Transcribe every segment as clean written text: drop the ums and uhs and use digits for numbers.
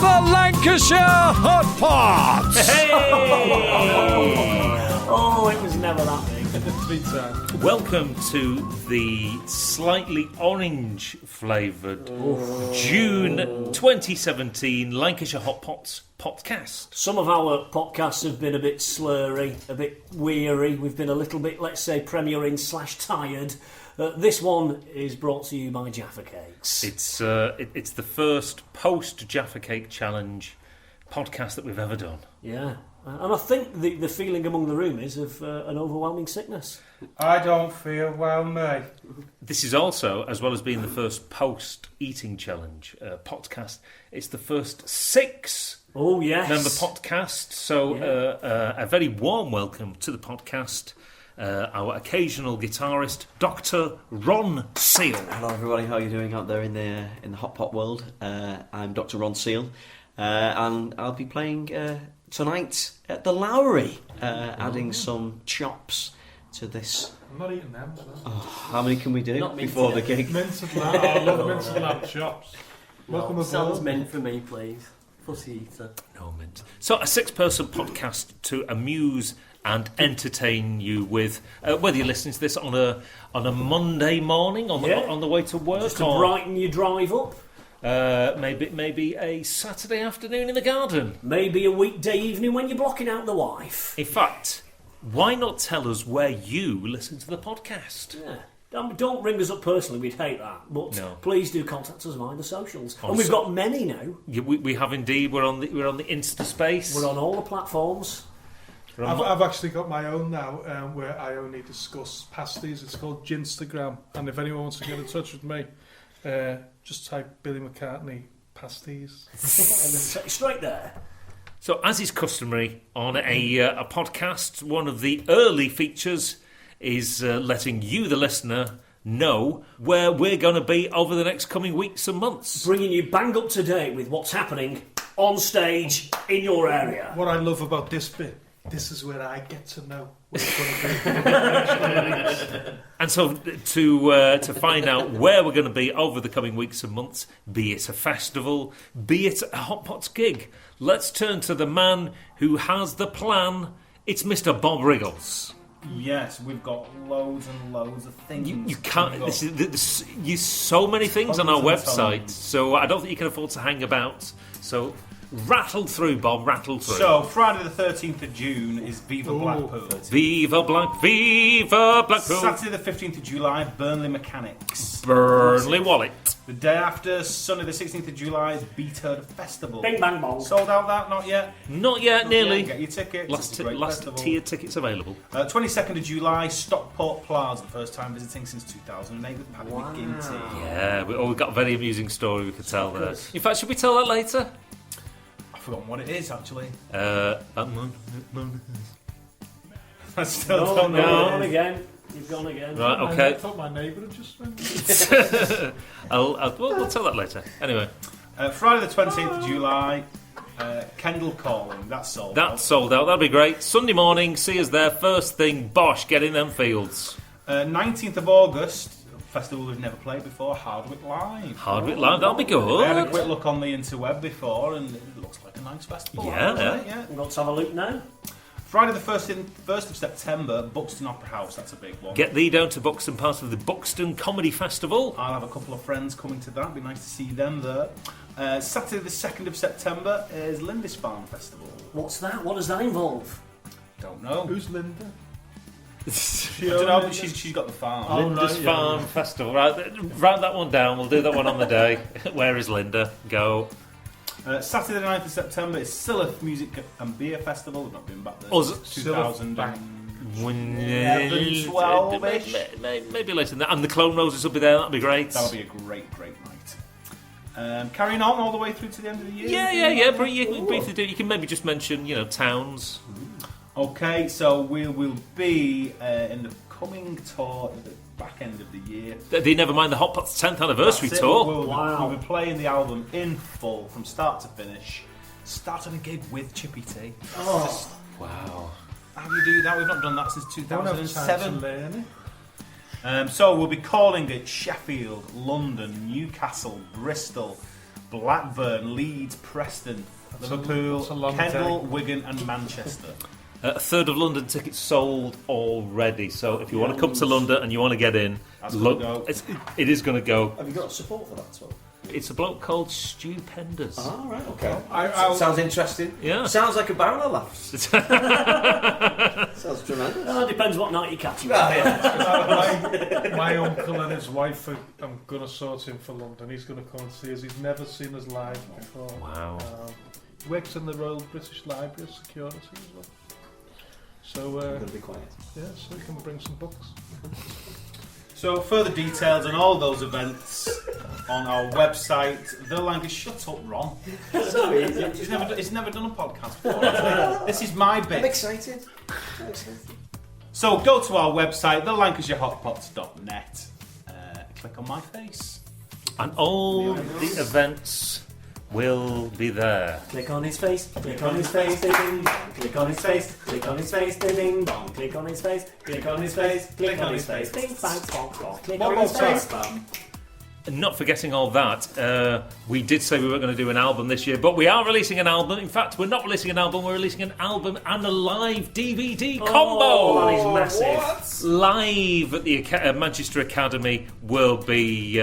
Lancashire Hotpots! Hey! Oh, it was never that big. Welcome to the slightly orange-flavoured June 2017 Lancashire Hotpots podcast. Some of our podcasts have been a bit slurry, a bit weary. We've been a little bit, let's say, premiering/tired. This one is brought to you by Jaffa Cakes. It's the first post-Jaffa Cake Challenge podcast that we've ever done. Yeah. And I think the feeling among the room is of an overwhelming sickness. I don't feel well, mate. This is also, as well as being the first post-eating challenge podcast, it's the first 6 Oh, yes. member podcast. So a very warm welcome to the podcast. Our occasional guitarist, Dr. Ron Seal. Hello everybody, how are you doing out there in the hot pot world? I'm Dr. Ron Seal, and I'll be playing tonight at the Lowry, adding some chops to this. I'm not eating them. So. Oh, how many can we do Not before the minted. gig? Mince and lamb. I love mince and lamb chops. Welcome Sounds aboard. meant for me, please. Pussy eater. No mint. So a 6-person podcast to amuse and entertain you with, whether you're listening to this on a Monday morning on the way to work, Just to or brighten your drive up. maybe a Saturday afternoon in the garden. Maybe a weekday evening when you're blocking out the wife. In fact, why not tell us where you listen to the podcast? Yeah. Don't ring us up personally, we'd hate that. But No. please do contact us via the socials. Oh, And we've so- got many now. Yeah, we have indeed. We're on the Insta space. We're on all the platforms. I've actually got my own now, where I only discuss pasties. It's called Ginstagram, and if anyone wants to get in touch with me, just type Billy McCartney pasties. Straight there. So, as is customary on a podcast, one of the early features is letting you, the listener, know where we're going to be over the next coming weeks and months. Bringing you bang up to date with what's happening on stage in your area. What I love about this bit, this is where I get to know where it's going to be. And so, to find out where we're going to be over the coming weeks and months, be it a festival, be it a Hot Pots gig, let's turn to the man who has the plan. It's Mr. Bob Riggles. Yes, we've got loads and loads of things. You can't. There's so many things on our website, so I don't think you can afford to hang about. So rattle through, Bob. Rattle through. So Friday the 13th of June is Viva Blackpool. Viva Blackpool. Saturday the 15th of July, Burnley Mechanics. Burnley Wallet. The day after, Sunday the 16th of July, is Beathurd Festival. Bing bang bong. Sold out that? Not yet? Not yet. Not Nearly. yet. Get your tickets. Last It's a great festival. tier tickets available. 22nd of July, Stockport Plaza. First time visiting since 2008 with Paddy McGinty. Yeah, we've got a very amusing story we could tell there. In fact, should we tell that later? I've forgotten what it is, actually. That I still No, don't no, know. you've gone again. You've gone again. Right, I okay. thought my neighbour had just went. We'll tell that later. Anyway, Friday the 28th of July, Kendall Calling. That's sold out. that's sold out. That'll be great. Sunday morning, see us there. First thing, Bosh, get in them fields. 19th of August, a festival we've never played before, Hardwick Live. Hardwick Live, that'll be I had a good. quick look on the interweb before, and it looks like a nice festival. Yeah, doesn't yeah. it? Let's have a look now. Friday the 1st of September, Buxton Opera House. That's a big one. Get thee down to Buxton, part of the Buxton Comedy Festival. I'll have a couple of friends coming to that. Be nice to see them there. Saturday the 2nd of September is Lindisfarne Festival. What's that? What does that involve? Don't know. Who's Linda? I don't know, but she's got the farm. Oh, Linda's right, yeah, Farm yeah. Festival. Right, write that one down. We'll do that one on the day. Where is Linda? Go. Saturday the 9th of September is Silith Music and Beer Festival. We've not been back there Us- since 2000. Silith Maybe later than that. And the Clone Roses will be there. That'll be great. That'll be a great, great night. Carrying on all the way through to the end of the year. Yeah. You can briefly do. You can maybe just mention, towns. Okay, so we will be in the coming tour at the back end of the year. Never mind the Hotpots 10th anniversary That's it. tour. We'll be playing the album in full from start to finish. Starting a gig with Chippy T. Oh, Wow. How do you do that? We've not done that since Don't have time to 2007. learn it. So we'll be calling it Sheffield, London, Newcastle, Bristol, Blackburn, Leeds, Preston, Liverpool, that's a long Kendal, day. Wigan and Manchester. A third of London tickets sold already. So if you want to come to London and you want to get in, That's gonna go. it is going to go. Have you got support for that as well? It's a bloke called Stupendous. Oh, right, okay. I'll- Sounds interesting. Yeah. Sounds like a barrel of laughs. Sounds tremendous. Depends what night you catch him. my uncle and his wife, I'm going to sort him for London. He's going to come and see us. He's never seen us live before. Wow. He works in the Royal British Library of Security as well. So, I'm going to be quiet. yeah, so he can bring some books. So further details on all those events on our website, The Lancashire. Shut up, Ron. Sorry. He's never done a podcast before. This is my bit. I'm excited. So go to our website, thelancashirehotpots.net. Click on my face. And all the events will be there. Click on his face, click on his face, ding dong. Click on his face, click on his face, ding dong. Click on his face, click on his face, click on his face, ding bang bong bong. Click on his face. And not forgetting all that, we did say we weren't going to do an album this year, but we are releasing an album. In fact, we're not releasing an album, we're releasing an album and a live DVD combo. Oh, that is massive. Live at the Manchester Academy will be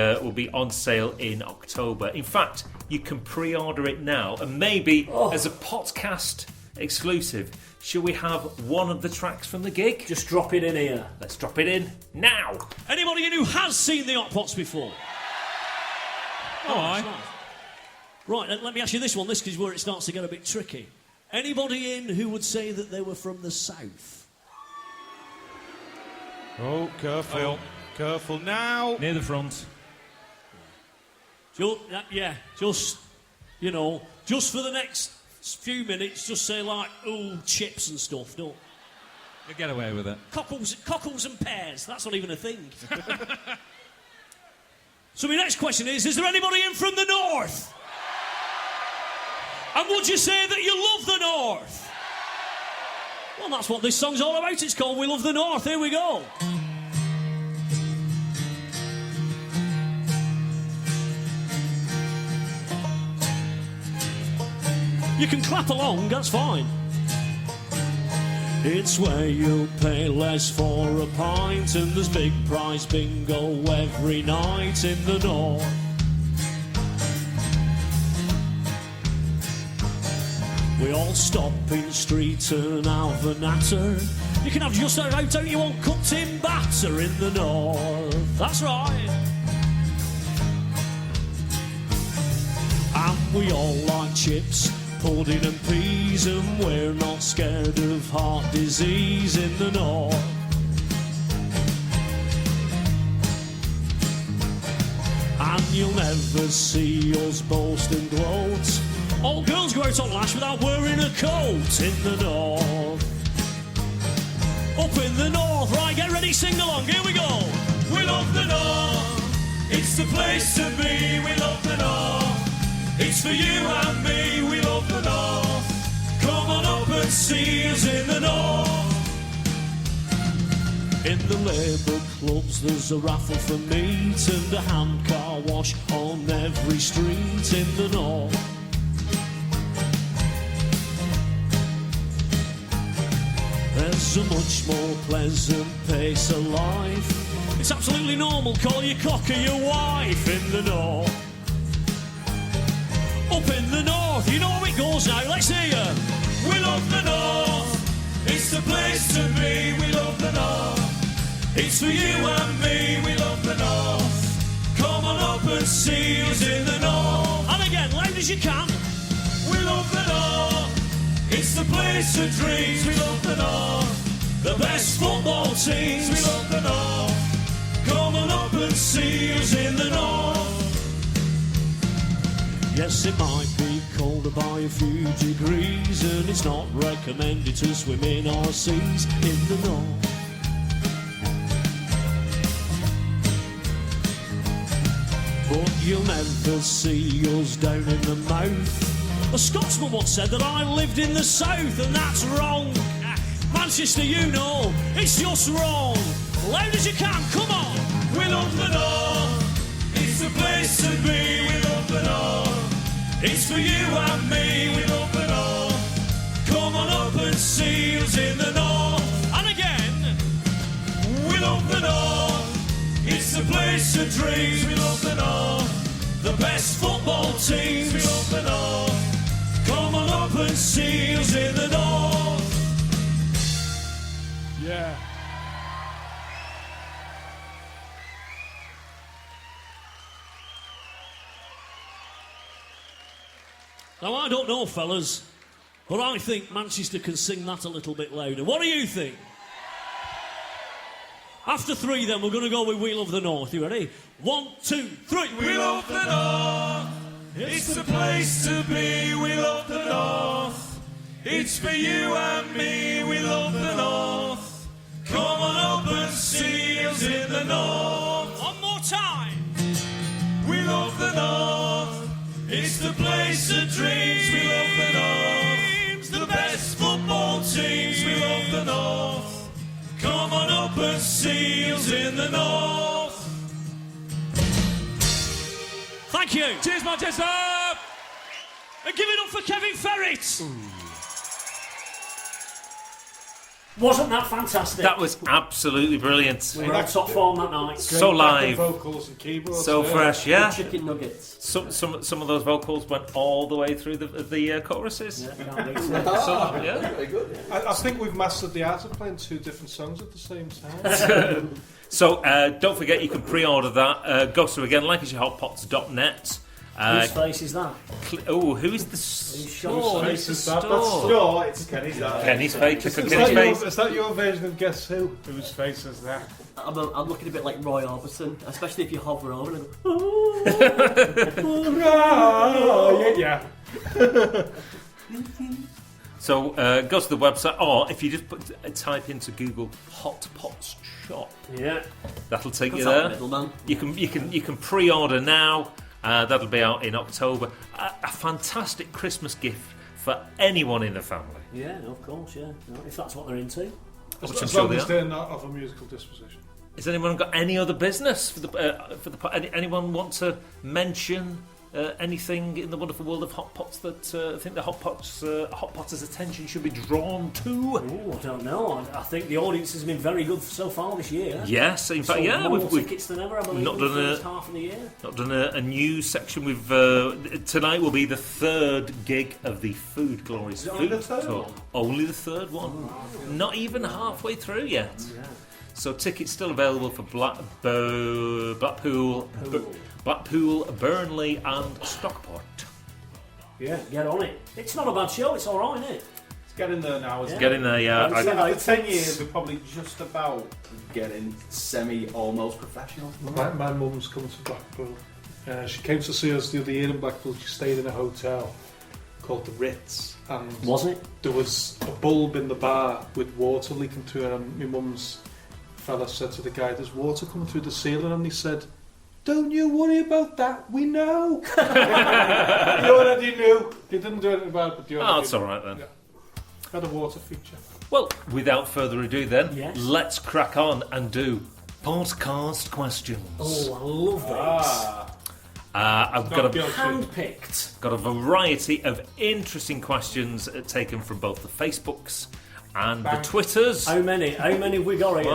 on sale in October. In fact, you can pre-order it now, and maybe as a podcast exclusive, shall we have one of the tracks from the gig? Just drop it in here. Let's drop it in now. Anybody in who has seen the Hotpots before? Oh, aye. Right, let me ask you this one. This is where it starts to get a bit tricky. Anybody in who would say that they were from the south? Oh, careful. Careful now. Near the front. Just for the next few minutes, just say like, ooh, chips and stuff. Don't. You get away with it. Cockles and pears. That's not even a thing. So my next question is there anybody in from the north? And would you say that you love the north? Well, that's what this song's all about. It's called We Love the North. Here we go. You can clap along, that's fine. It's where you'll pay less for a pint, and there's big prize bingo every night in the north. We all stop in street and have a natter. You can have just out you want cooked in batter in the north. That's right. And we all like chips, pudding and peas, and we're not scared of heart disease in the north. And you'll never see us boast and gloat. All girls go out on lash without wearing a coat in the north. Up in the north, right, get ready, sing along, here we go. We love the north, it's the place to be, we love the north. It's for you and me, we love the north. Come on up and see us in the north. In the Labour clubs there's a raffle for meat and a hand car wash on every street in the north. There's a much more pleasant pace of life. It's absolutely normal, call your cocker your wife in the north. Up in the north, you know how it goes now, let's hear you. We love the north, it's the place to be, we love the north. It's for you and me, we love the north. Come on up and see us in the north. And again, loud as you can. We love the north, it's the place of dreams, we love the north. The best football teams, we love the north. Come on up and see us in the north. Yes, it might be colder by a few degrees, and it's not recommended to swim in our seas in the north. But you'll never see us down in the mouth. A Scotsman once said that I lived in the south, and that's wrong. Manchester, you know, it's just wrong. Loud as you can, come on. We love the north, it's the place to be, we love the north. It's for you and me, we love the North. Come on up and see us in the North. And again, we love the North. It's the place of dreams, we love the North. The best football teams, we love the North. Come on up and see us in the North. Yeah. Now, I don't know, fellas, but I think Manchester can sing that a little bit louder. What do you think? After 3, then, we're going to go with We Love the North. You ready? 1, 2, 3. We love the North. It's the place to be. We love the North. It's for you and me. We love the North. Come on up and see us in the North. One more time. We love the North. It's the place of dreams. We love the North. The best football teams. We love the North. Come on up and see us in the North. Thank you. Cheers, Madchester! And give it up for Kevin Ferret. Wasn't that fantastic? That was absolutely brilliant. We were on top form that night. So live, vocals and keyboards. so fresh, yeah. Chicken nuggets. Some of those vocals went all the way through the choruses. Yeah. Very good. I think we've mastered the art of playing 2 different songs at the same time. So don't forget you can pre-order that. Go to again LancashireHotpots.net. Whose face is that? Who is the Sean. Face is that? No, it's Kenny's that. Kenny's face. Click on Is Kenny's that, your, face. is that your version of Guess Who? Whose face is that? I'm looking a bit like Roy Orbison, especially if you hover over and go, Oh, yeah. So go to the website, or if you just type into Google Hotpots shop, Yeah. that'll take you "What's that, there. middleman?" You can pre-order now. That'll be out in October. A fantastic Christmas gift for anyone in the family. Yeah, of course, yeah. No, if that's what they're into. Which I'm As sure long they as are. they're not of a musical disposition. Has anyone got any other business for the anyone want to mention anything in the wonderful world of hot pots that think the hot potters' attention should be drawn to? Oh, I don't know. I think the audience has been very good so far this year. Yes, in fact, Sold yeah, more we've tickets than ever, I believe, not in the done first half of the year. not done a news section. We've tonight will be the 3rd gig of the Food Glories only Food the third Tour. one? Only the 3rd one. Not even halfway through yet. Yeah. So tickets still available for Blackpool, Burnley, and Stockport. Yeah, get on it. It's not a bad show. It's all right, isn't it? It's getting there now, isn't it? Get in there, yeah. After 10 years, we're probably just about getting almost professional. My mum's coming to Blackpool. She came to see us the other year in Blackpool. She stayed in a hotel called the Ritz. And Was it? there was a bulb in the bar with water leaking through it, and my mum's fella said to the guy, "There's water coming through the ceiling," and he said, "Don't you worry about that, we know." You already knew. He didn't do anything about it, but you already Oh, that's knew. all right then. Yeah. Had a water feature. Well, without further ado then, Yes. let's crack on and do podcast questions. Oh, I love these. I've got a Handpicked. got a variety of interesting questions taken from both the Facebooks and the Twitters. How many? How many have we got here?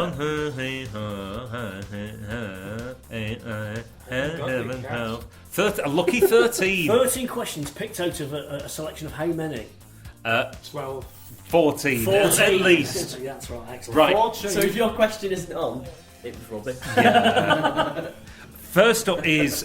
A lucky 13. 13 questions picked out of a selection of how many? 12. 14 at least. Yeah, that's right. Excellent. Right. 14. So if your question isn't on, it was rubbish. First up is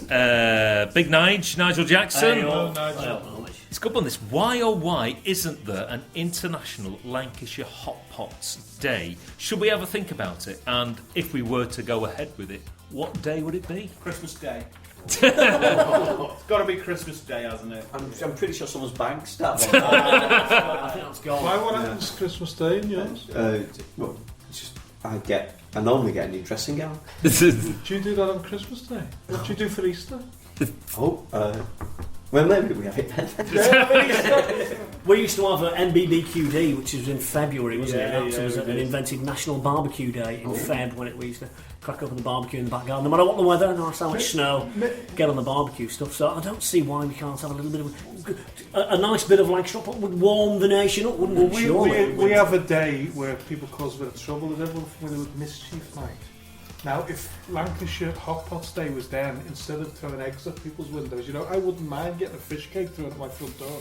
Big Nigel Jackson. Hey, Oh, I Nigel. don't know which. It's a good one, this. Why oh why isn't there an International Lancashire Hot Pots Day? Should we ever think about it? And if we were to go ahead with it, what day would it be? Christmas Day. It's got to be Christmas Day, hasn't it? I'm pretty sure someone's banked that I think that's gone. Why what happens Christmas Day in yours? one. Well, it's just I normally get a new dressing gown. Do you do that on Christmas Day? What do you do for Easter? Oh, Well, maybe we have it then. We used to have an NBBQD, which was in February, wasn't it? Yeah, It was we an did. invented National Barbecue Day in Feb when we used to crack open the barbecue in the back garden. No matter what the weather, no matter how much snow, get on the barbecue stuff. So I don't see why we can't have a little bit of a nice bit of Lancashire would warm the nation up, wouldn't it? Surely. We have a day where people cause a bit of trouble and everyone familiar with mischief night. Now, if Lancashire Hotpots Day was then, instead of throwing eggs at people's windows, I wouldn't mind getting a fish cake thrown at my front door.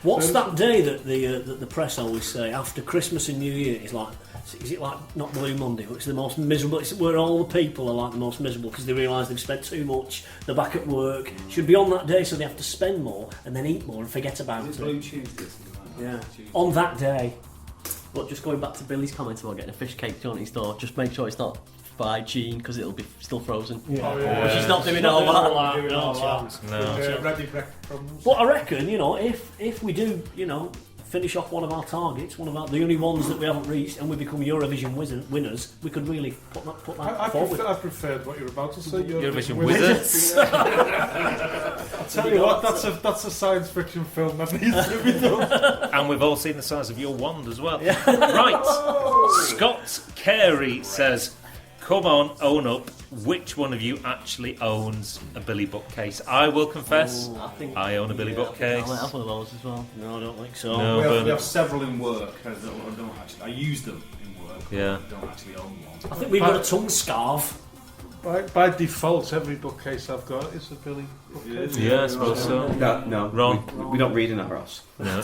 What's that day that the press always say after Christmas and New Year is like? Is it like not Blue Monday? It's the most miserable. It's where all the people are like the most miserable because they realise they've spent too much. They're back at work. Should be on that day, so they have to spend more and then eat more and forget about it. Blue Tuesday. Yeah, on that day. But just going back to Billy's comment about getting a fish cake to his door, just make sure it's not by Jean because it'll be still frozen. Yeah. She's not doing all that. No chance. No. Ready breakfast crumbs. But I reckon, if we do, finish off one of our targets, the only ones that we haven't reached, and we become Eurovision winners, we could really put that forward. I preferred what you're about to say. Eurovision Wizards. I'll tell you what, that's a science fiction film that needs to be done. And we've all seen the size of your wand as well. Right. Scott Carey says, come on, own up. Which one of you actually owns a Billy bookcase? I will confess, I own a Billy bookcase. I might have one of those as well. No, I don't think so. No, We have several in work. I use them in work. Yeah. I don't actually own one. I think we've got a tongue scarf. By default, every bookcase I've got is a Billy bookcase. Yeah, I suppose so. No. Ron? We don't read in our house. No.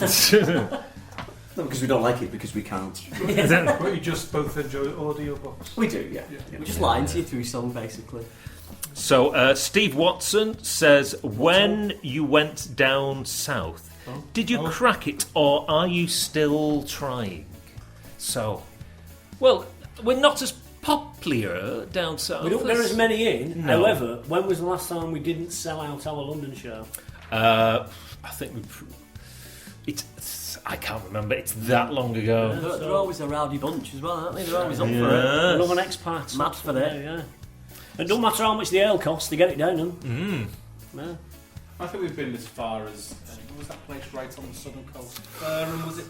No, because we don't like it, because we can't. But you just both enjoy audiobooks. We do, yeah. We're just lying to you through song, basically. So, Steve Watson says, when you went down south, did you crack it or are you still trying? So, well, we're not as popular down south. We don't get as many in. No. However, when was the last time we didn't sell out our London show? I think I can't remember. It's that long ago. They're always a rowdy bunch as well, aren't they? They're always up for it. Yeah. Love an expat. Mad for it. Yeah. It don't matter how much the ale costs, they get it down them. Yeah. I think we've been as far as what was that place right on the southern coast? Fareham, was it?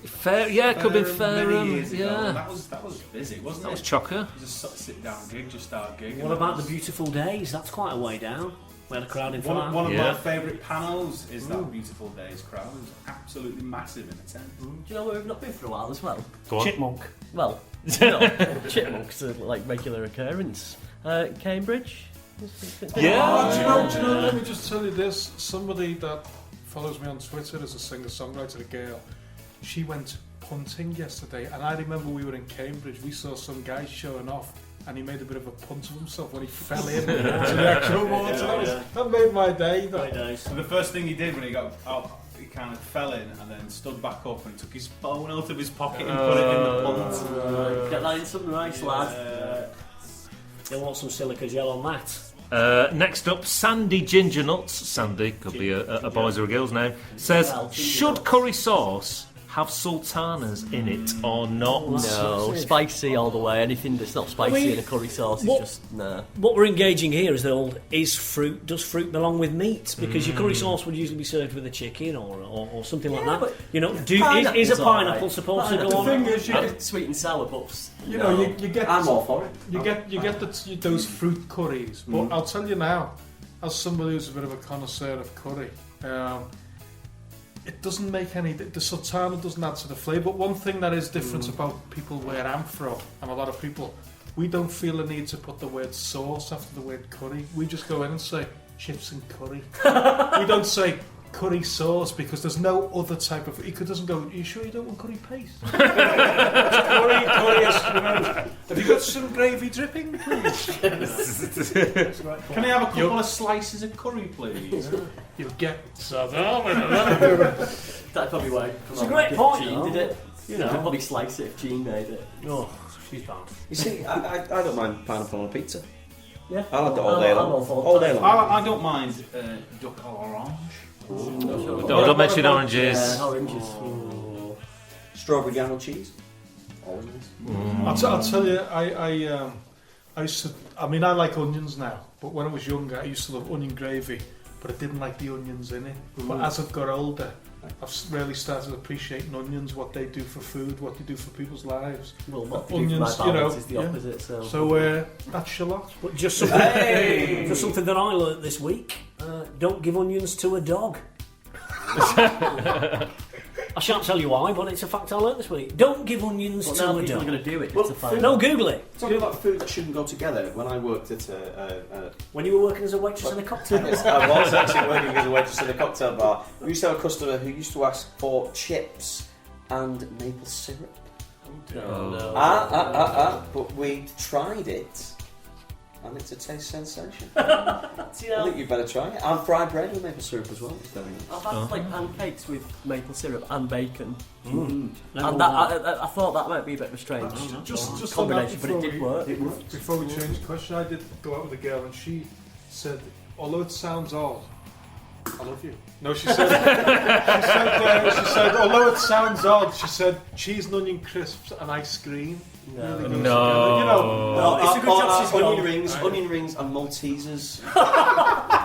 Fair, yeah, it could be fair. Many years ago. Yeah, That was busy, wasn't that it? was chocker. It was a sort of sit-down gig, just start gig. What about the Beautiful Days? That's quite a way down. We had a crowd in for that. One of Yeah. my favourite panels is that Beautiful Days crowd. It was absolutely massive in the tent. Do you know where we've not been for a while as well? Go on. Chipmunk. Well, no, Chipmunks are like regular occurrence. Cambridge? Yeah. Do you know, let me just tell you this. Somebody that follows me on Twitter is a singer-songwriter, a girl. She went punting yesterday, and I remember we were in Cambridge. We saw some guy showing off, and he made a bit of a punt of himself when he fell in to the actual water. That made my day. So the first thing he did when he got out, he kind of fell in and then stood back up and took his phone out of his pocket and put it in the punt. Get that in some rice, lad. You'll want some silica gel on that. Next up, Sandy Ginger Nuts. Sandy could be a boy's or a girl's name. Says, should curry sauce have sultanas in it or not? No, spicy all the way. Anything that's not spicy in a curry sauce is just nah. What we're engaging here is the old does fruit belong with meat? Because your curry sauce would usually be served with a chicken or something like that. but Is a pineapple alright. supposed to go The on? thing is, you And sweet and sour puffs. you get I'm all for it. you get those fruit curries. But I'll tell you now, as somebody who's a bit of a connoisseur of curry, it doesn't make any. The sultana doesn't add to the flavour. But one thing that is different about people where I'm from, and a lot of people, we don't feel the need to put the word sauce after the word curry. We just go in and say chips and curry. We don't say curry sauce because there's no other type of. He doesn't go. Are you sure you don't want curry paste? curry is. Have you got some gravy dripping, please? Can I have a couple of slices of curry, please? You'll get. That's probably why. It's a great point, Jean though. did it. You'd probably slice it if Jean made it. Oh, she's bad. You see, I don't mind pineapple on a pizza. Yeah. I'll have it all day I'm long. all for All day long. I don't mind duck à l'orange. Don't mention oranges. Yeah, oranges. Strawberry jam and cheese. Always nice. I'll tell you, I used to. I mean, I like onions now, but when I was younger, I used to love onion gravy. but I didn't like the onions in it. But as I've got older, I've really started to appreciate onions, what they do for food, what they do for people's lives. Well, what they Onions, do for my balance is the yeah. opposite. So, That's shallot. But just something, just something that I learnt this week. Don't give onions to a dog. I shan't tell you why, but it's a fact I learnt this week. Don't give onions but to now a people are dog. going to do it. Well, just to find No, Google it. Talking about food that shouldn't go together, when I worked at When you were working as a waitress in a cocktail bar. yes, I was actually working as a waitress in a cocktail bar. We used to have a customer who used to ask for chips and maple syrup. no. But we tried it, and it's a taste sensation. See, I think you better try it. And fried bread with maple syrup as well. It's very nice. I've had like pancakes with maple syrup and bacon, Never and done I thought that might be a bit of a strange Just on that combination, but it did work. Before we change the question, I did go out with a girl and she said, although it sounds odd, I love you. No, she said, she said, although it sounds odd, she said cheese and onion crisps and ice cream. Really goes together. You know, No, it's a good job she's gone. Onion rings and Maltesers.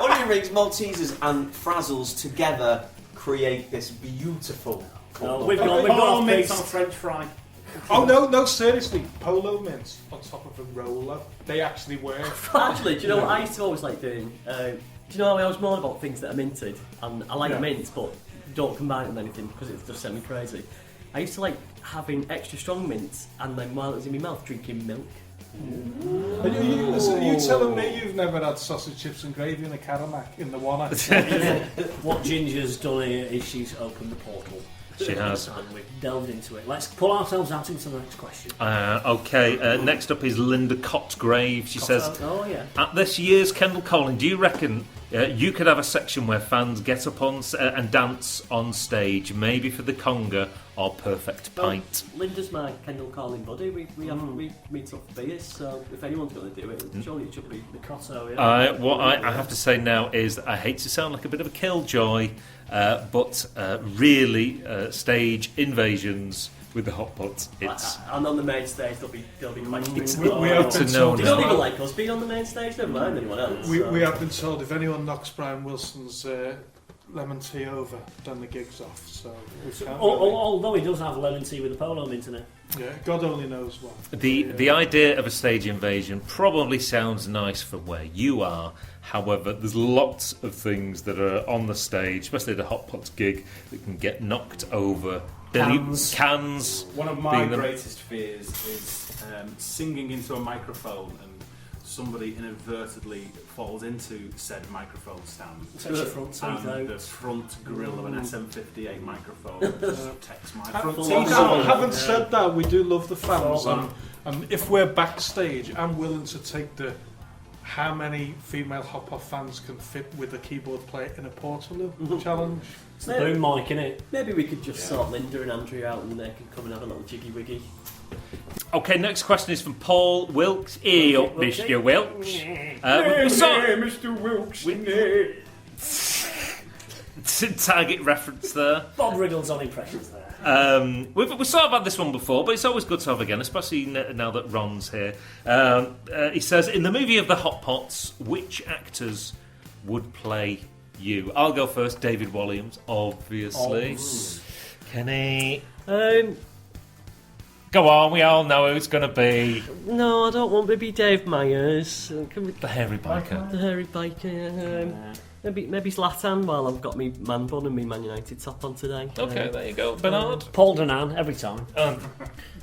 Onion rings, Maltesers and Frazzles together create this beautiful No, we've got Polo a mince on feast. French fry. oh no, seriously, polo mints on top of a roller, they actually work. Actually, do you know what I used to always like doing? Do you know how I always moan about things that are minted? And I like mints, but don't combine it with anything because it just sent me crazy. I used to like having extra strong mints and then while it was in my mouth drinking milk. Are you telling me you've never had sausage, chips and gravy in a Caramac in the one? What Ginger's done here is she's opened the portal. She has. And we've delved into it. Let's pull ourselves out into the next question. Next up is Linda Cotgrave. She says, Oh, yeah. at this year's Kendall Calling, do you reckon you could have a section where fans get up on and dance on stage, maybe for the conga or perfect pint? Linda's my Kendall Calling buddy. We meet up for beers, so if anyone's going to do it, surely it should be the Cotto, yeah. What I have to say now is that I hate to sound like a bit of a killjoy, but really stage invasions with the Hotpots. It's And on the main stage, they'll be quite strict. We have it's been a told They no-no. don't even like us being on the main stage, never mind anyone else. we have been told if anyone knocks Brian Wilson's lemon tea over, then the gig's off. So we can't really- Although he does have lemon tea with a polo mint in it. yeah, God only knows what. The idea of a stage invasion probably sounds nice from where you are. However, there's lots of things that are on the stage, especially the Hotpots gig, that can get knocked over. Cans. One of my being the- greatest fears is singing into a microphone and somebody inadvertently falls into said microphone stand. Takes your front teeth And the out. front grill of an SM58 microphone just takes my front Full teeth on. out. Having said that, we do love the fans, Full on. and if we're backstage, I'm willing to take the how many female Hotpot fans can fit with a keyboard player in a Portaloo challenge. It's the boom mic, innit? Maybe we could just sort Linda and Andrew out and they can come and have a little jiggy wiggy. Okay, next question is from Paul Wilkes. Hey up, Mr. Wilkes. Mr. Wilkes. Target reference there. Bob Riddle's on impressions there. We've sort of had this one before, but it's always good to have again, especially now that Ron's here. He says, in the movie of the Hotpots, which actors would play you? I'll go first. David Walliams, obviously. Kenny. Go on, we all know who it's going to be. No, I don't want to be Dave Myers. Can we... The hairy biker. The hairy biker. Maybe Zlatan while I've got me man bun and me Man United top on today. Okay, there you go. Bernard. Paul Danan, every time.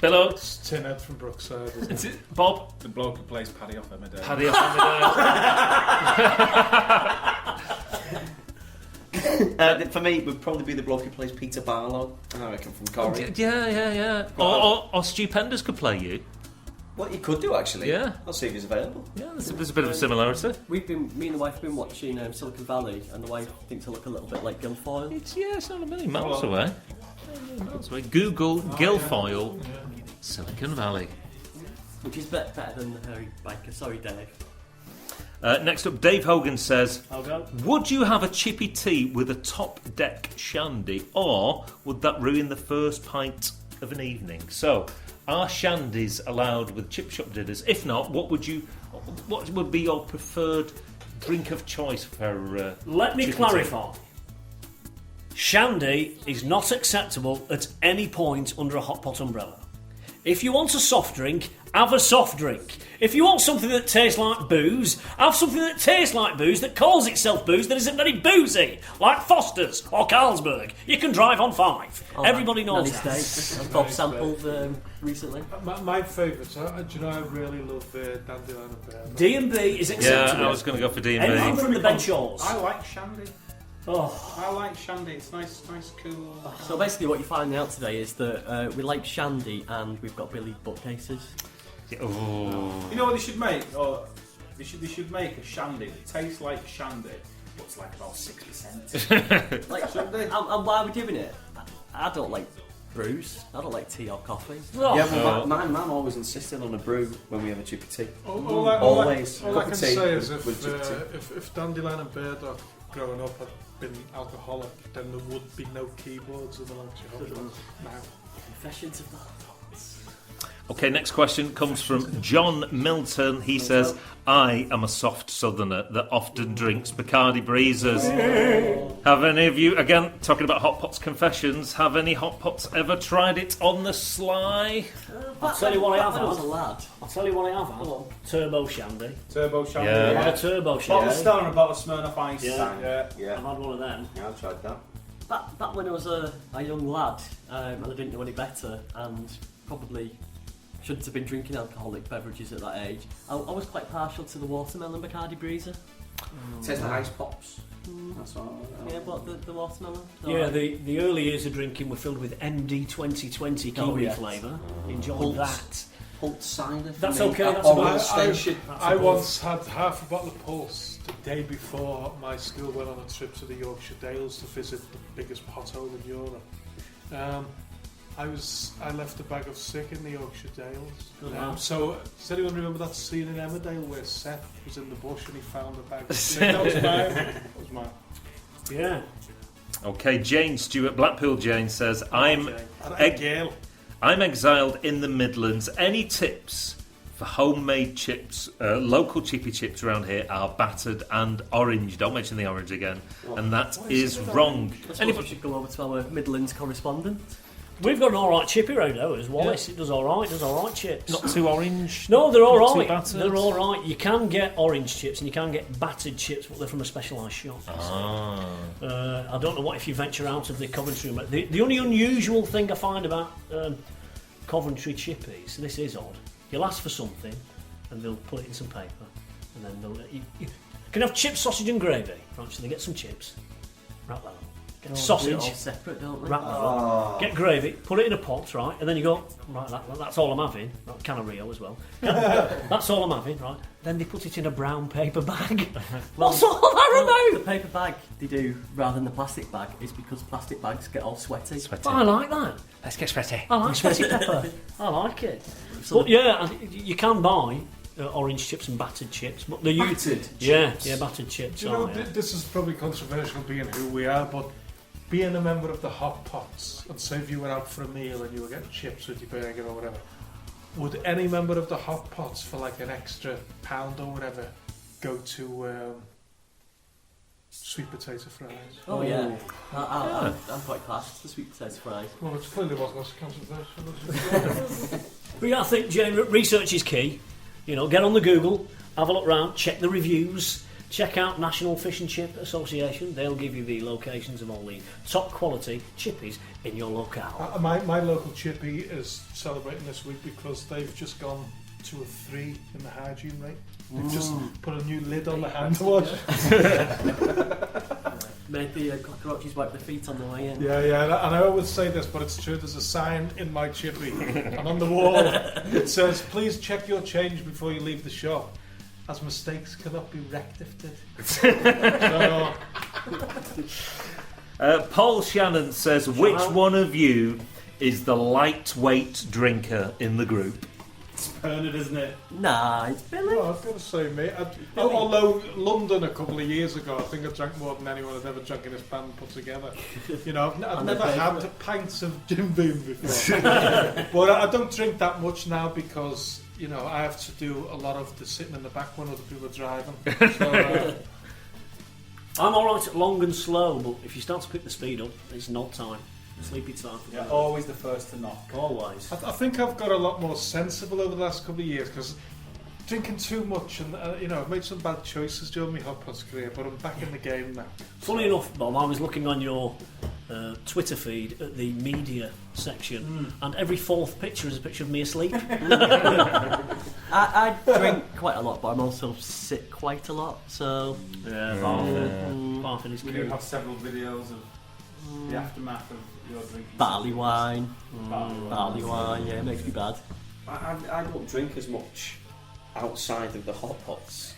Billo. It's Tinhead from Brookside. Isn't it? Is it Bob? The bloke who plays Paddy off Emmerdale. Paddy off For me, it would probably be the bloke who plays Peter Barlow, I reckon, from Corrie. Yeah. Or Stupendous could play you. What you could do, actually. Yeah. I'll see if he's available. Yeah, there's a bit of a similarity. Me and the wife have been watching Silicon Valley, and the wife thinks I look a little bit like Guilfoyle. It's not a million miles away. Google Guilfoyle, Silicon Valley. Which is better than the hairy biker. Sorry, Dave. Next up, Dave Hogan says, I'll go. would you have a chippy tea with a top deck shandy, or would that ruin the first pint of an evening? So, are shandies allowed with chip shop dinners? If not, what would be your preferred drink of choice for. Let me Chippy clarify. Shandy is not acceptable at any point under a hot pot umbrella. If you want a soft drink, have a soft drink. If you want something that tastes like booze, have something that tastes like booze, that calls itself booze, that isn't very boozy, like Foster's or Carlsberg. You can drive on 5. Everybody knows that. As Bob sampled recently. My favourites, do you know I really love Dandelion and Bear? D&B is acceptable. Yeah, I was going to go for D&B. Anything from the Benshaws. I like Shandy. Oh. I like Shandy. It's nice, cool. So basically, what you're finding out today is that we like Shandy and we've got Billy bookcases. Oh. You know what they should make? Or they should make a Shandy that tastes like Shandy, but it's like about 6%. Like, and why are we doing it? I don't like brews. I don't like tea or coffee. Oh. Yeah, well, my mum always insisted on a brew when we have a chippy tea. Always. All I Cup can of tea say is with chippy tea. if Dandelion and Burdock growing up had been alcoholic, then there would be no keyboards in the Lancashire Hotpots now. Confessions of the Hotpots. Okay, next question comes from John Milton. He says, I am a soft southerner that often drinks Bacardi Breezers. Have any of you, again, talking about Hot Pots confessions, have any Hot Pots ever tried it on the sly? I'll tell you what I have When I was a had. lad. I'll tell you what I have had. Turbo Shandy. Turbo Shandy. Yeah. I've had a Turbo Bottle Shandy. of Stone and a bottle of Smirnoff Ice. Yeah. Yeah. I've had one of them. Yeah, I've tried that. Back when I was a young lad and I didn't know any better and probably shouldn't have been drinking alcoholic beverages at that age, I was quite partial to the watermelon Bacardi Breezer. Tastes like ice pops. That's all. Yeah, but the watermelon? Yeah, the early years of drinking were filled with MD 2020 kiwi Oh, yes. flavour. Enjoyed Pulse. that. Pulse cider. for That's me. okay, that's Oral about- extension. I once had half a bottle of Pulse the day before my school went on a trip to the Yorkshire Dales to visit the biggest pothole in Europe. I left a bag of sick in the Yorkshire Dales. So, does anyone remember that scene in Emmerdale where Seth was in the bush and he found a bag of sick? That was mine. That was mine. Yeah. Okay, Jane Stewart, Blackpool Jane says, I'm exiled in the Midlands. Any tips for homemade chips? Local chippy chips around here are battered and orange. Don't mention the orange again. And that is wrong. I suppose we should go over to our Midlands correspondent. We've got an alright chippy round ours, Wallace. It does alright, chips. Not too orange. No, they're Not too alright. battered. They're alright. You can get orange chips and you can get battered chips, but they're from a specialised shop. Ah. I don't know what if you venture out of the Coventry. The only unusual thing I find about Coventry chippies, this is odd. You'll ask for something and they'll put it in some paper and then they'll you can have chips, sausage and gravy. Right, so they get some chips, wrap that up. Get sausage, All separate, don't we? wrap that up. Get gravy, put it in a pot, right, and then you go, right, that's all I'm having. Right, can of Rio as well. That's all I'm having, right. Then they put it in a brown paper bag. What's all that The about? paper bag they do rather than the plastic bag is because plastic bags get all sweaty. I like that. Let's get sweaty. I like sweaty pepper. I like it. But yeah, you can buy orange chips and battered chips, but they're Battered yeah, chips? yeah, battered chips. Do you know, are, yeah. this is probably controversial being who we are, but being a member of the Hot Pots, and say if you were out for a meal and you were getting chips with your burger or whatever, would any member of the Hot Pots for like an extra £1 or whatever go to sweet potato fries? Oh yeah, I'm quite classed. The sweet potato fries. Well, it's clearly wasn't as controversial. But yeah, I think Jane, research is key. You know, get on the Google, have a look round, check the reviews, check out National Fish and Chip Association. They'll give you the locations of all the top quality chippies in your locale. My local chippy is celebrating this week because they've just gone to a 3 in the hygiene rate. They've just put a new lid on the hand wash. Made the cockroaches wipe their feet on the way in. Yeah, and I always say this, but it's true. There's a sign in my chippy, and on the wall it says, "Please check your change before you leave the shop, as mistakes cannot be rectified." Paul Shannon says, which one of you is the lightweight drinker in the group? It's Bernard, isn't it? Nah, it's Billy. Well, I've got to say, mate. Although London a couple of years ago, I think I drank more than anyone had ever drunk in this band put together. You know, I've never had pints of Jim Beam before. But I don't drink that much now because you know, I have to do a lot of the sitting in the back when other people are driving. So, I'm alright at long and slow, but if you start to pick the speed up, it's nod time. Sleepy time. Yeah, always the first to knock. Always. I think I've got a lot more sensible over the last couple of years because drinking too much and you know, I've made some bad choices during my Hotpots career, but I'm back in the game now. Funny enough, Bob, I was looking on your Twitter feed at the media section, and every fourth picture is a picture of me asleep. I drink quite a lot, but I'm also sick quite a lot, so... Yeah, barfing is We cool. do have several videos of the aftermath of your drinking. Barley wine. Barley Yeah, it makes me bad. I don't drink as much outside of the Hotpots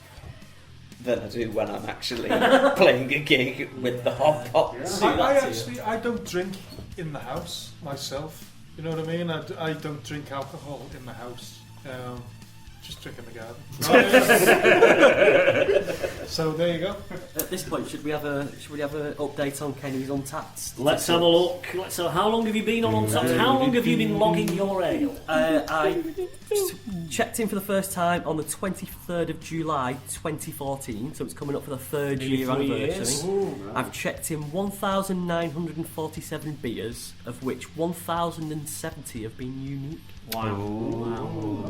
than I do when I'm actually playing a gig with the Hotpots. I don't drink in the house myself. You know what I mean? I don't drink alcohol in the house. Just drink in the garden. So there you go. At this point, should we have an update on Kenny's Untapped? Let's have a look. How long have you been on Untapped? How long have you been logging your ale? I checked in for the first time on the 23rd of July 2014, so it's coming up for the third year anniversary. I've checked in 1,947 beers, of which 1,070 have been unique. Wow. That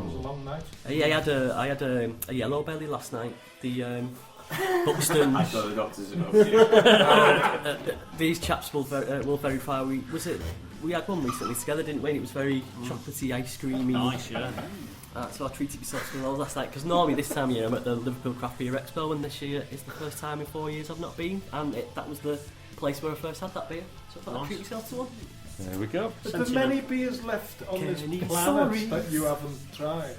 was a long night. Yeah, I had a yellow belly last night. The Buxton. I thought the doctors enough. These chaps will verify. We had one recently together, didn't we? And it was very chocolatey, ice creamy. Nice, yeah. So I treated myself to those last night because normally this time of year I'm at the Liverpool Craft Beer Expo, and this year is the first time in 4 years I've not been, and that was the place where I first had that beer. So I thought I'd treat myself to one. There we go. Is there many beers left on this planet that you haven't tried?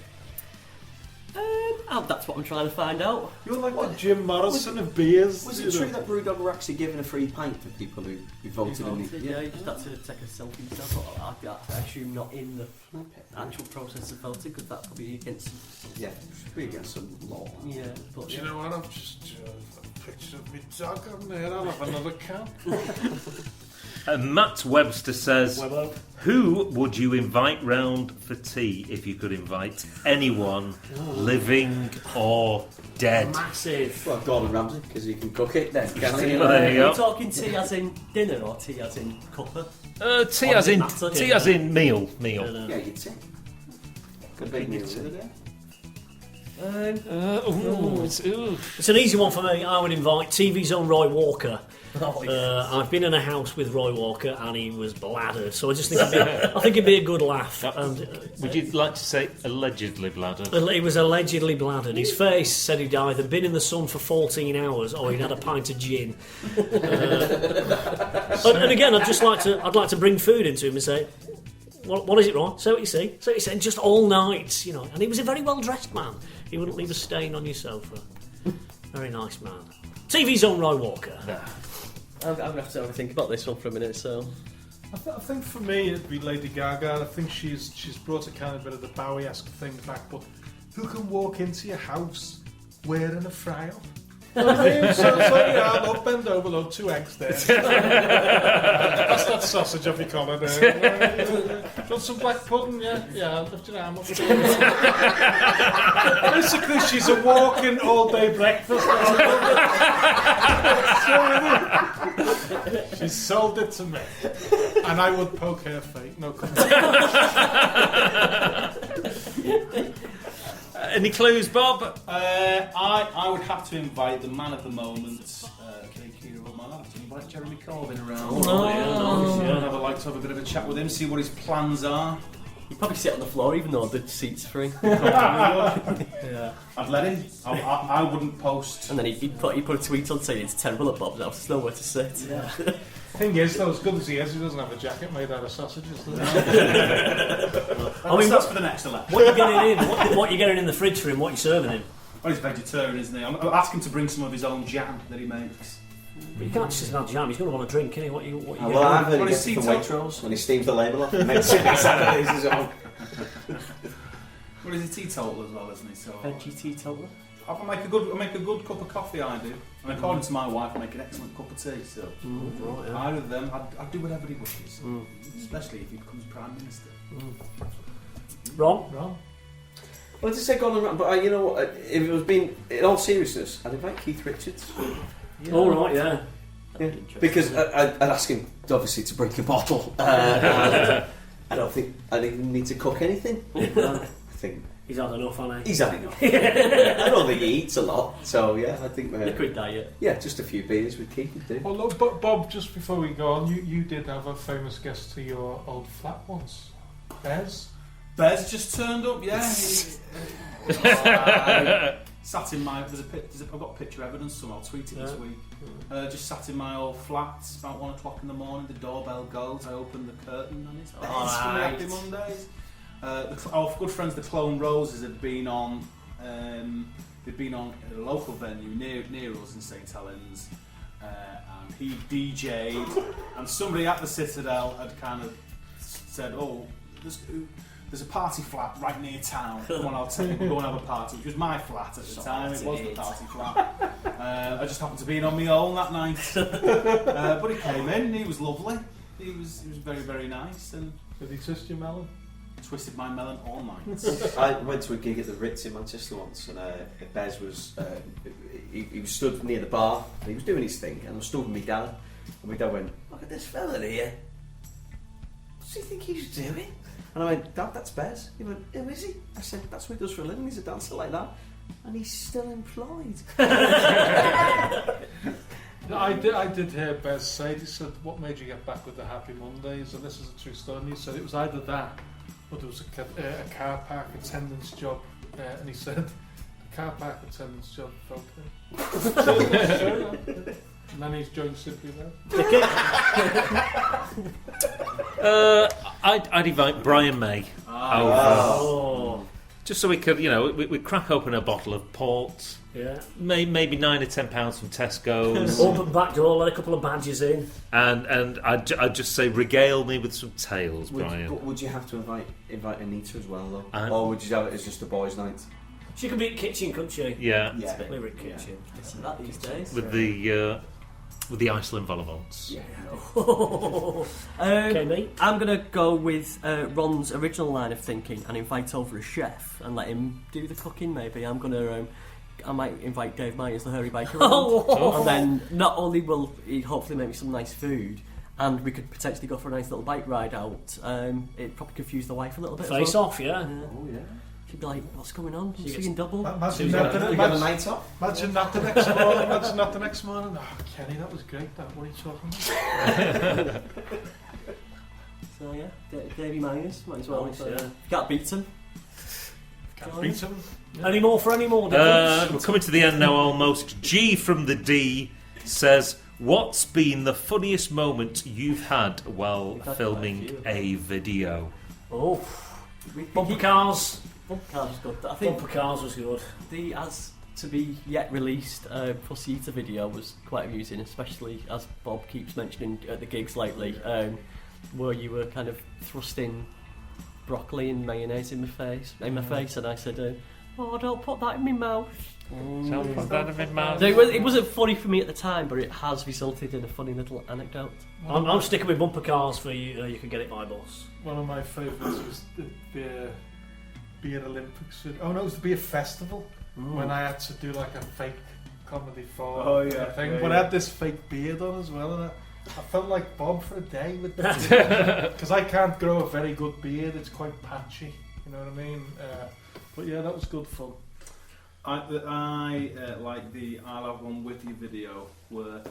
That's what I'm trying to find out. You're like the Jim Morrison of beers. Was it true that Brewdog were actually giving a free pint for people who voted in the... Yeah, you just had to take a selfie yourself. I assume not in the actual process of voting, because that would be against... Yeah, should be against some law. Yeah, but... Do you know what? I've just a picture of me dog on there. I'll have another can. Matt Webster says, who would you invite round for tea if you could invite anyone, living or dead? Massive. Well, Gordon Ramsay, because he can cook it. Then, can he? Well, there you Are go. you talking tea as in dinner or tea as in cuppa? Tea as in meal. Yeah, you'd say. Good big meal. It's an easy one for me. I would invite TV's own Roy Walker. I've been in a house with Roy Walker and he was bladdered, so I just think it'd be a good laugh. And, would you like to say allegedly bladdered? He was allegedly bladdered. His face said he'd either been in the sun for 14 hours or he'd had a pint of gin. And again, I'd like to bring food into him and say, what is it, Roy? Say what you see. So he said, just all night, you know. And he was a very well dressed man. He wouldn't leave a stain on your sofa. Very nice man. TV's own Roy Walker. I'm going to have to have a think about this one for a minute, so... I think for me it'd be Lady Gaga. I think she's brought a kind of bit of the Bowie-esque thing back, but who can walk into your house wearing a fry-up? You know what I mean? So yeah, look, bend over, look, 2 eggs there. That's that sausage off your collar there. Got some black pudding, yeah, lift your arm up. Basically, she's a walking all-day breakfast. She sold it to me, and I would poke her fate. No comment. Any clues, Bob? I would have to invite the man of the moment. I'd have to invite Jeremy Corbyn around. I'd like to have a bit of a chat with him, see what his plans are. He'd probably sit on the floor even though the seat's free. Yeah. I'd let him. I wouldn't post. And then he'd put a tweet on saying it's terrible at Bob's house, there's nowhere to sit. Yeah. Thing is, though, as good as he is, he doesn't have a jacket made out of sausages. Does he? That's for the next election. What are you getting in? What are you getting in the fridge for him? What are you serving him? Well, he's vegetarian, isn't he? I'm asking to bring some of his own jam that he makes. But you can't just have jam. He's going to want a drink, isn't he? What you Well, I've heard he gets it from Waitrose when he steams the label off and makes it exactly his own. Well, he's a teetotaler as well, isn't he? So Veggie teetotaler? I make a good cup of coffee, I do. And according to my wife, I make an excellent cup of tea, so either of them, I'd do whatever he wishes. Especially if he becomes Prime Minister. Ron? Well, to say gone around, but you know what? If it was being in all seriousness, I'd invite Keith Richards. All right, yeah. Yeah. Because I'd ask him obviously to bring the bottle. I don't think I even need to cook anything. I think he's had enough, hasn't he? he's had enough. I don't think he eats a lot, so yeah, I think Liquid diet. yeah, just a few beers with Keith would do. Well, look, but Bob, just before we go on, you did have a famous guest to your old flat once, Bez. Bez just turned up, yeah. Sat in my. I've got picture evidence, so I'll tweet it this week. Just sat in my old flat, about 1 o'clock in the morning. The doorbell goes. I open the curtain, and it's Bez from the Happy Mondays. Our good friends, the Clone Roses, had been on. They'd been on a local venue near us in St Helens, and he DJ'd, and somebody at the Citadel had kind of said, "Oh, there's a party flat right near town. Come on, I'll take you. We'll go and have a party." Which was my flat at the time. It was the party flat. I just happened to be in on my own that night. But he came in. And he was lovely. He was very, very nice. And Did he twist your melon? Twisted my melon all night. I went to a gig at the Ritz in Manchester once, and Bez was he was stood near the bar. And he was doing his thing, and I was stood with my dad. And my dad went, "Look at this fella here. What do you think he's doing?" And I went, "Dad, that's Bez." He went, "Who is he?" I said, "That's what he does for a living. He's a dancer like that." And he's still employed. I did hear Bez say, he said, "What made you get back with the Happy Mondays?" And this is a true story. And he said it was either that or there was a car park attendance job. And he said the car park attendance job felt him. And then he's joined Simply Red. I'd invite Brian May over. Just so we could, we crack open a bottle of port. Yeah. Maybe £9 or £10 from Tesco's. Open back door, let a couple of badges in. And I'd just say, regale me with some tales, Brian. Would you have to invite Anita as well, though? Or would you have it as just a boys' night? She could be at kitchen, couldn't she? Yeah. It's a bit lyric kitchen. Isn't that these days? With the Iceland vol-au-vents. Yeah. Okay, mate. I'm going to go with Ron's original line of thinking and invite over a chef and let him do the cooking, maybe. I might invite Dave Myers, the hairy biker, and then not only will he hopefully make me some nice food, and we could potentially go for a nice little bike ride out. It'd probably confuse the wife a little bit. Face off, yeah. Oh, yeah. She'd be like, "What's going on? I'm seeing double." Imagine that Imagine the next morning. Imagine that the next morning. Oh, Kenny, that was great. What are you talking about? So yeah, Davey Myers might as well. Nice, You can't beat him. Can't beat him. Any more for any more? We're coming to the end now almost. G from the D says, "What's been the funniest moment you've had while filming a video?" Oh, bumper cars. Bumper cars was good. I think Bumper cars was good. the as to be yet released Pussy Eater video was quite amusing, especially as Bob keeps mentioning at the gigs lately, where you were kind of thrusting broccoli and mayonnaise in my face, and I said, "Oh, don't put that in my mouth." Don't put that in my mouth. So it wasn't funny for me at the time, but it has resulted in a funny little anecdote. I'm sticking with bumper cars for you. You can get it by bus. One of my favourites was the beer Olympics. Oh no, it was the beer festival when I had to do like a fake comedy thing. But I had this fake beard on as well, and I felt like Bob for a day with the because I can't grow a very good beard. It's quite patchy, you know what I mean. But yeah, that was good fun. I like the "I'll have one with you" video where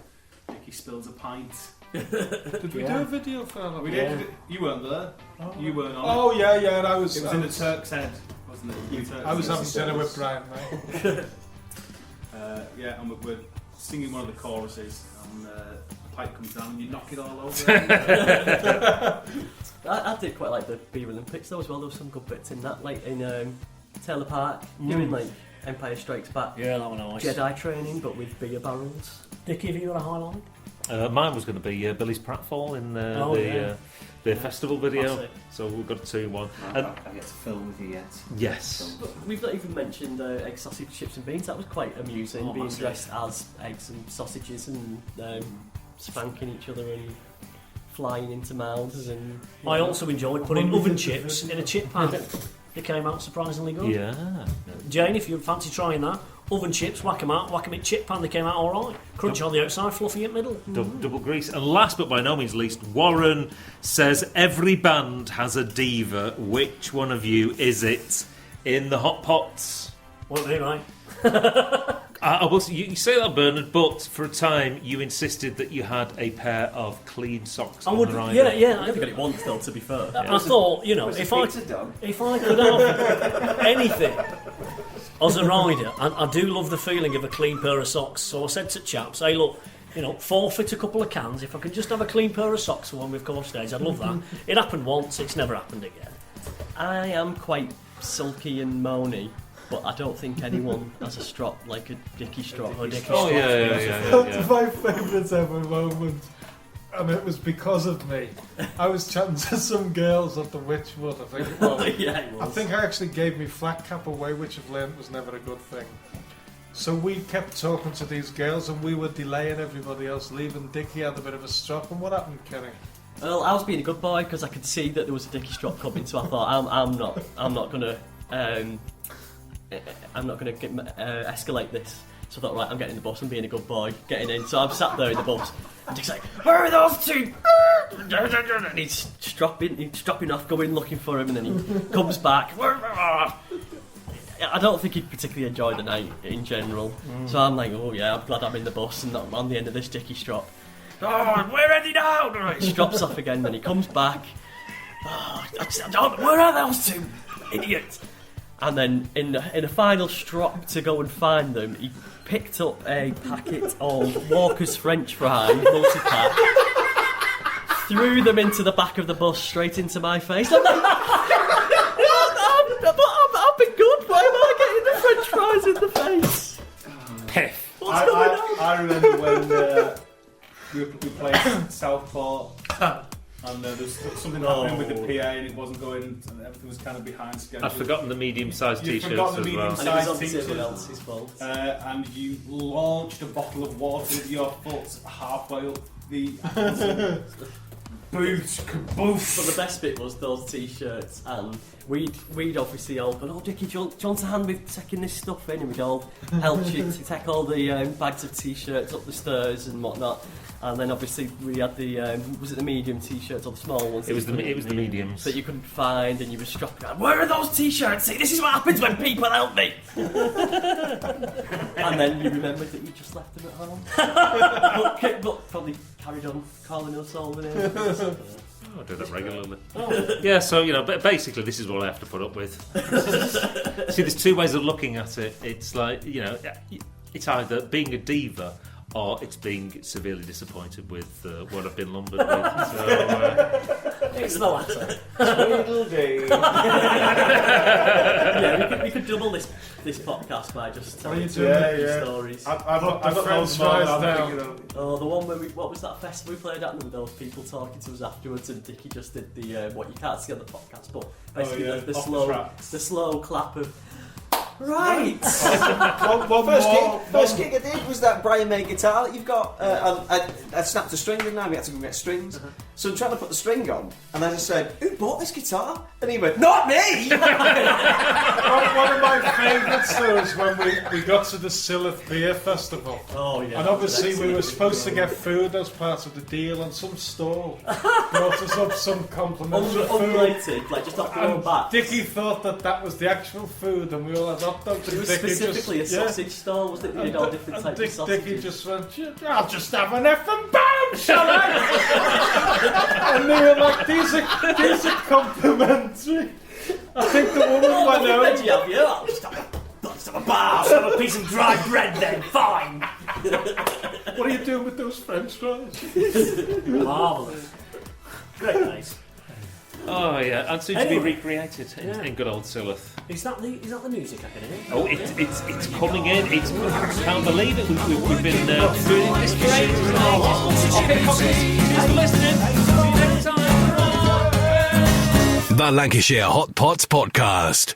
Nicky spills a pint. Did we do a video for that? We did. You weren't there. Oh, You weren't on. Oh yeah, and I was. It was in the Turk's Head, wasn't it? I was having dinner with Brian, mate. Yeah, and we're singing one of the choruses, and the pipe comes down, and you knock it all over. I did quite like the Beer Olympics though as well. There was some good bits in that, like in Taylor Park, doing like Empire Strikes Back. Yeah, that one nice. Jedi training, but with beer barrels. Dickie, have you got a highlight? Mine was going to be Billy's pratfall in the festival video. So we've got a 2-1. I get to film with you yet. Yes. But we've not even mentioned egg, sausage, chips and beans. That was quite amusing, being dressed as eggs and sausages and spanking each other and flying into mouths. And I also enjoyed putting oven chips in a chip pan. they came out surprisingly good. Yeah. Jane, if you fancy trying that, oven chips, whack them in chip pan, they came out alright. Crunchy on the outside, fluffy in the middle. Double grease. And last but by no means least, Warren says every band has a diva. Which one of you is it in the Hotpots? Well, they're right. You say that, Bernard, but for a time you insisted that you had a pair of clean socks on the rider. Yeah. I never got it once, though, to be fair. I thought, if I could have anything as a rider, and I do love the feeling of a clean pair of socks, so I said to chaps, hey, look, forfeit a couple of cans. If I could just have a clean pair of socks for when we've come off stage, I'd love that. It happened once, it's never happened again. I am quite sulky and moany, but I don't think anyone has a strop like a dicky strop. Yeah. My favourite ever moment, and it was because of me. I was chatting to some girls at the Witchwood, I think it was. Yeah, it was. I think I actually gave me flat cap away, which I've learned was never a good thing. So we kept talking to these girls, and we were delaying everybody else leaving. Dickie had a bit of a strop, and what happened, Kenny? Well, I was being a good boy because I could see that there was a dicky strop coming, so I thought I'm not gonna escalate this. So I thought, right, I'm getting in the bus and being a good boy, getting in. So I'm sat there in the bus, and Dick's like, where are those two? And he's stropping off, going looking for him, and then he comes back. I don't think he'd particularly enjoy the night in general. So I'm like, oh yeah, I'm glad I'm in the bus and not on the end of this dicky strop. Oh, where are they now? Right, he strops off again, then he comes back. Oh, where are those two idiots? And then in a final strop to go and find them, he picked up a packet of Walker's French fries, multi-pack, threw them into the back of the bus, straight into my face. I'm like, I've been good, why am I getting the French fries in the face? Piff. What's going on? I remember when we played Southport. And there's something happening with the PA and it wasn't going, and everything was kind of behind schedule. I've forgotten the medium-sized You've t-shirts forgotten as the well. And it was medium-sized obviously t-shirts. everyone else's fault. And you launched a bottle of water with your foot halfway up the boot, kaboof. But the best bit was those t-shirts, and we'd obviously all gone, oh Dickie, do you want a hand with taking this stuff in? And we'd all helped you to take all the bags of t-shirts up the stairs and whatnot. And then obviously we had the was it the medium t-shirts or the small ones? It was the mediums that you couldn't find, and you were stropping out. Where are those t-shirts? See, this is what happens when people help me. And then you remembered that you just left them at home, but probably carried on calling us all the names. I do that regularly. Yeah, so but basically this is what I have to put up with. See, there's two ways of looking at it. It's like it's either being a diva, or it's being severely disappointed with what I've been lumbered with. So, It's the latter. Tweedledee. Yeah, we could double this podcast by just telling stories. I've got French fries down. Oh, the one where what was that festival we played at with those people talking to us afterwards, and Dickie just did the what you can't see on the podcast, but basically the slow clap of right. First gig I did was that Brian May guitar that you've got. I snapped a string, didn't I? We had to go get strings. So I'm trying to put the string on, and I just said, "Who bought this guitar?" And he went, "Not me." One of my favourites though is when we got to the Sillith Beer Festival. Oh yeah. And obviously we were supposed to get food as part of the deal, and some stall brought us up some complimentary food. Unrelated, like just off your own back. Dickie thought that was the actual food, and we all had hot dogs. It was specifically a sausage stall, wasn't it? They did all different types of sausages. Dickie just went, "I'll just have an effing bam, shall I?" And they were like, "These are complimentary." I think the woman went What out. did you have? I'll just have a bar. Have a piece of dry bread then, fine. What are you doing with those French fries? Marvellous. Great nice. oh yeah, and soon to be recreated in good old Sillith. Is that the music I can hear? Oh, it's coming in. I can't believe it. We've been doing this for ages. Thanks for listening. See you next time. The Lancashire Hotpots Podcast.